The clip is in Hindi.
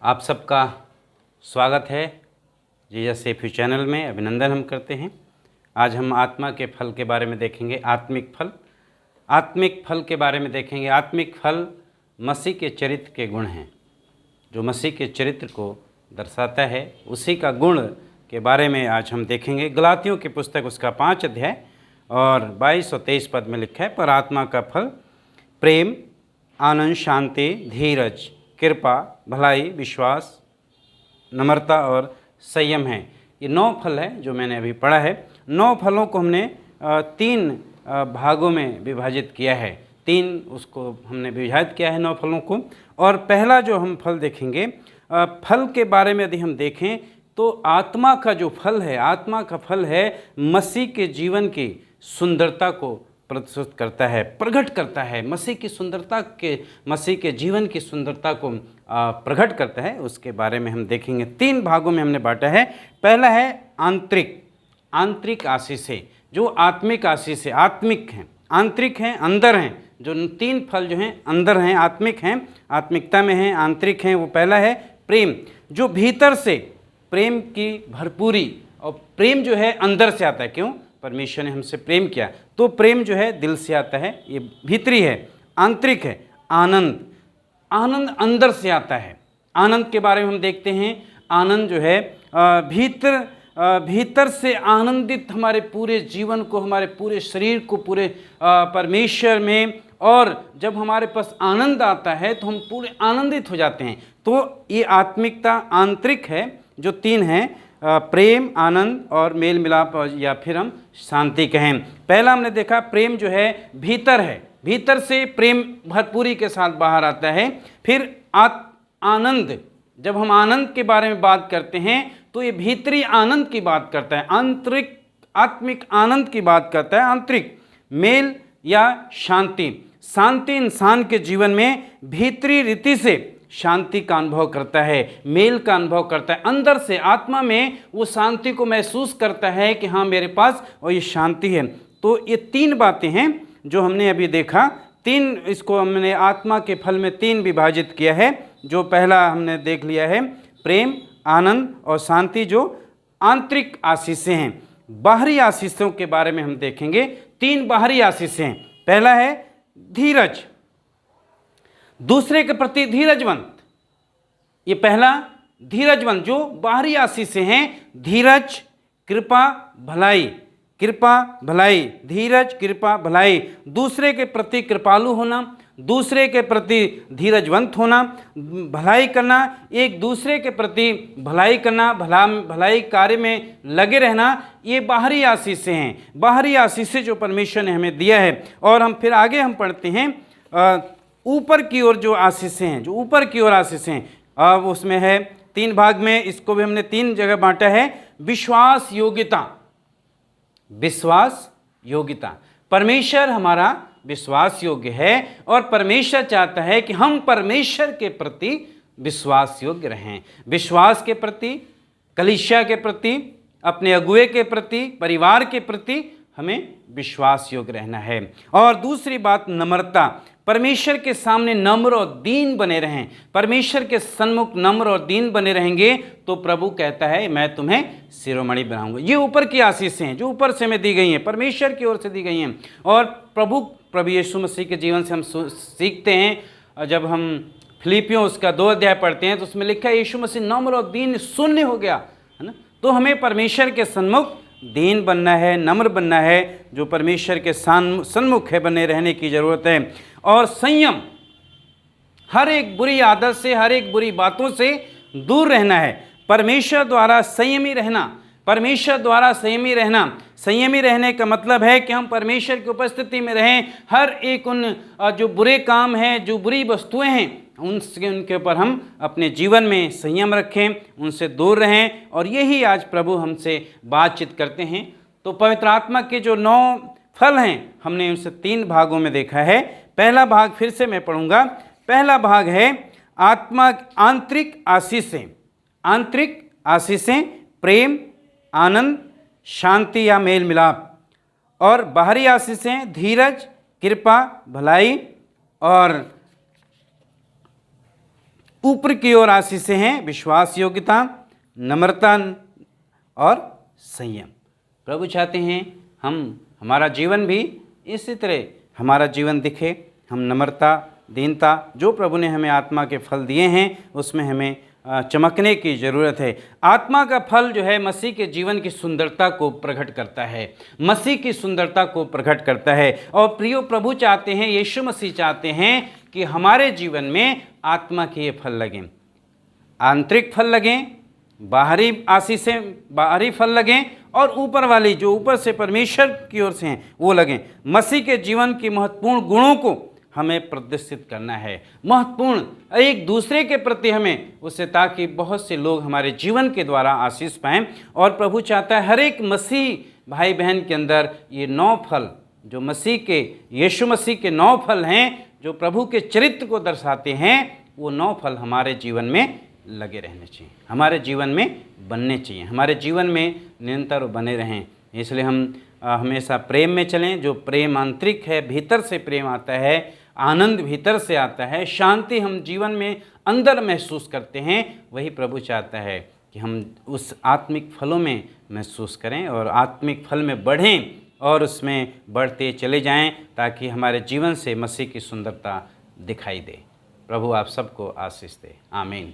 आप सबका स्वागत है जीसस सेफ यू चैनल में। अभिनंदन हम करते हैं। आज हम आत्मा के फल के बारे में देखेंगे। आत्मिक फल के बारे में देखेंगे। आत्मिक फल मसीह के चरित्र के गुण हैं, जो मसीह के चरित्र को दर्शाता है। उसी का गुण के बारे में आज हम देखेंगे। गलातियों की पुस्तक उसका 5 अध्याय और 22 और 23 पद में लिखा है, पर आत्मा का फल प्रेम, आनंद, शांति, धीरज, कृपा, भलाई, विश्वास, नम्रता और संयम है। ये 9 फल है जो मैंने अभी पढ़ा है। 9 फलों को हमने 3 भागों में विभाजित किया है। 3 उसको हमने विभाजित किया है 9 फलों को। और पहला जो हम फल देखेंगे, फल के बारे में यदि हम देखें तो आत्मा का जो फल है, आत्मा का फल है मसीह के जीवन की सुंदरता को प्रस्तुत करता है, प्रकट करता है। मसीह की सुंदरता के, मसीह के जीवन की सुंदरता को प्रकट करता है। उसके बारे में हम देखेंगे। 3 भागों में हमने बांटा है। पहला है आंतरिक आशीषें, जो आत्मिक आशीषें, आत्मिक हैं, आंतरिक हैं, अंदर हैं। जो 3 फल जो हैं अंदर हैं, आत्मिक हैं, आत्मिकता में हैं, आंतरिक हैं। वो पहला है प्रेम, जो भीतर से प्रेम की भरपूरी, और प्रेम जो है अंदर से आता है। क्यों? परमेश्वर ने हमसे प्रेम किया, तो प्रेम जो है दिल से आता है, ये भीतरी है, आंतरिक है। आनंद अंदर से आता है। आनंद के बारे में हम देखते हैं। आनंद जो है भीतर से आनंदित, हमारे पूरे जीवन को, हमारे पूरे शरीर को, पूरे परमेश्वर में। और जब हमारे पास आनंद आता है तो हम पूरे आनंदित हो जाते हैं। तो ये आत्मिकता आंतरिक है, जो 3 हैं, प्रेम, आनंद और मेल मिलाप, या फिर हम शांति कहें। पहला हमने देखा प्रेम जो है भीतर है, भीतर से प्रेम भरपूरी के साथ बाहर आता है। फिर आनंद, जब हम आनंद के बारे में बात करते हैं तो ये भीतरी आनंद की बात करता है, आंतरिक आत्मिक आनंद की बात करता है। आंतरिक मेल या शांति इंसान के जीवन में भीतरी रीति से शांति का अनुभव करता है, मेल का अनुभव करता है। अंदर से आत्मा में वो शांति को महसूस करता है कि हाँ, मेरे पास और ये शांति है। तो ये 3 बातें हैं जो हमने अभी देखा। 3 इसको हमने आत्मा के फल में 3 विभाजित किया है। जो पहला हमने देख लिया है प्रेम, आनंद और शांति, जो आंतरिक आशीषें हैं। बाहरी आशीषों के बारे में हम देखेंगे। 3 बाहरी आशीषें हैं। पहला है धीरज, दूसरे के प्रति धीरजवंत। ये पहला धीरजवंत, जो बाहरी आशीषें हैं। धीरज, कृपा, भलाई, धीरज, कृपा, भलाई। दूसरे के प्रति कृपालु होना, दूसरे के प्रति धीरजवंत होना, भलाई करना, एक दूसरे के प्रति भलाई करना, भलाई कार्य में लगे रहना। ये बाहरी आशीषें हैं, बाहरी आशीषें जो परमेश्वर ने हमें दिया है। और हम फिर आगे हम पढ़ते हैं ऊपर की ओर जो आशीषें हैं, जो ऊपर की ओर आशीषें हैं। अब उसमें है 3 भाग में, इसको भी हमने 3 जगह बांटा है। विश्वास योग्यता, परमेश्वर हमारा विश्वास योग्य है और परमेश्वर चाहता है कि हम परमेश्वर के प्रति विश्वास योग्य रहें। विश्वास के प्रति, कलीसिया के प्रति, अपने अगुए के प्रति, परिवार के प्रति हमें विश्वास योग्य रहना है। और दूसरी बात नम्रता, परमेश्वर के सामने नम्र और दीन बने रहें। परमेश्वर के सन्मुख नम्र और दीन बने रहेंगे तो प्रभु कहता है मैं तुम्हें शिरोमणि बनाऊंगा। ये ऊपर की आशीषें हैं जो ऊपर से हमें दी गई हैं, परमेश्वर की ओर से दी गई हैं। और प्रभु यीशु मसीह के जीवन से हम सीखते हैं। जब हम फिलिपियों उसका 2 अध्याय पढ़ते हैं तो उसमें लिखा है यीशु मसीह नम्र और दीन शून्य हो गया, है ना। तो हमें परमेश्वर के सन्मुख दीन बनना है, नम्र बनना है, जो परमेश्वर के सन्मुख है बने रहने की ज़रूरत है। और संयम, हर एक बुरी आदत से, हर एक बुरी बातों से दूर रहना है। परमेश्वर द्वारा संयमी रहना, परमेश्वर द्वारा संयमी रहना। संयमी रहने का मतलब है कि हम परमेश्वर की उपस्थिति में रहें। हर एक उन जो बुरे काम हैं, जो बुरी वस्तुएं हैं, उनके ऊपर हम अपने जीवन में संयम रखें, उनसे दूर रहें। और यही आज प्रभु हमसे बातचीत करते हैं। तो पवित्र आत्मा के जो 9 फल हैं हमने उनसे 3 भागों में देखा है। पहला भाग फिर से मैं पढ़ूंगा। पहला भाग है आंतरिक आशीषें, प्रेम, आनंद, शांति या मेल मिलाप। और बाहरी आशीषें धीरज, कृपा, भलाई और ऊपर की ओर आशीषें हैं, विश्वास, योग्यता, नम्रता और संयम। प्रभु चाहते हैं हमारा जीवन भी इसी तरह हमारा जीवन दिखे, हम नम्रता, दीनता, जो प्रभु ने हमें आत्मा के फल दिए हैं उसमें हमें चमकने की ज़रूरत है। आत्मा का फल जो है मसीह के जीवन की सुंदरता को प्रकट करता है, मसीह की सुंदरता को प्रकट करता है। और प्रियो, प्रभु चाहते हैं, यीशु मसीह चाहते हैं कि हमारे जीवन में आत्मा के ये फल लगें, आंतरिक फल लगें, बाहरी आशीषें, बाहरी फल लगें, और ऊपर वाली जो ऊपर से परमेश्वर की ओर से हैं वो लगें। मसीह के जीवन की महत्वपूर्ण गुणों को हमें प्रदर्शित करना है, महत्वपूर्ण एक दूसरे के प्रति हमें उससे, ताकि बहुत से लोग हमारे जीवन के द्वारा आशीष पाएं। और प्रभु चाहता है हर एक मसीह भाई बहन के अंदर ये 9 फल, जो मसीह के, यीशु मसीह के 9 फल हैं, जो प्रभु के चरित्र को दर्शाते हैं, वो 9 फल हमारे जीवन में लगे रहने चाहिए, हमारे जीवन में बनने चाहिए, हमारे जीवन में निरंतर बने रहें। इसलिए हम हमेशा प्रेम में चलें, जो प्रेम आंतरिक है, भीतर से प्रेम आता है, आनंद भीतर से आता है, शांति हम जीवन में अंदर महसूस करते हैं, वही प्रभु चाहता है कि हम उस आत्मिक फलों में महसूस करें और आत्मिक फल में बढ़ें और उसमें बढ़ते चले जाएं, ताकि हमारे जीवन से मसीह की सुंदरता दिखाई दे। प्रभु आप सबको आशीष दे। आमीन।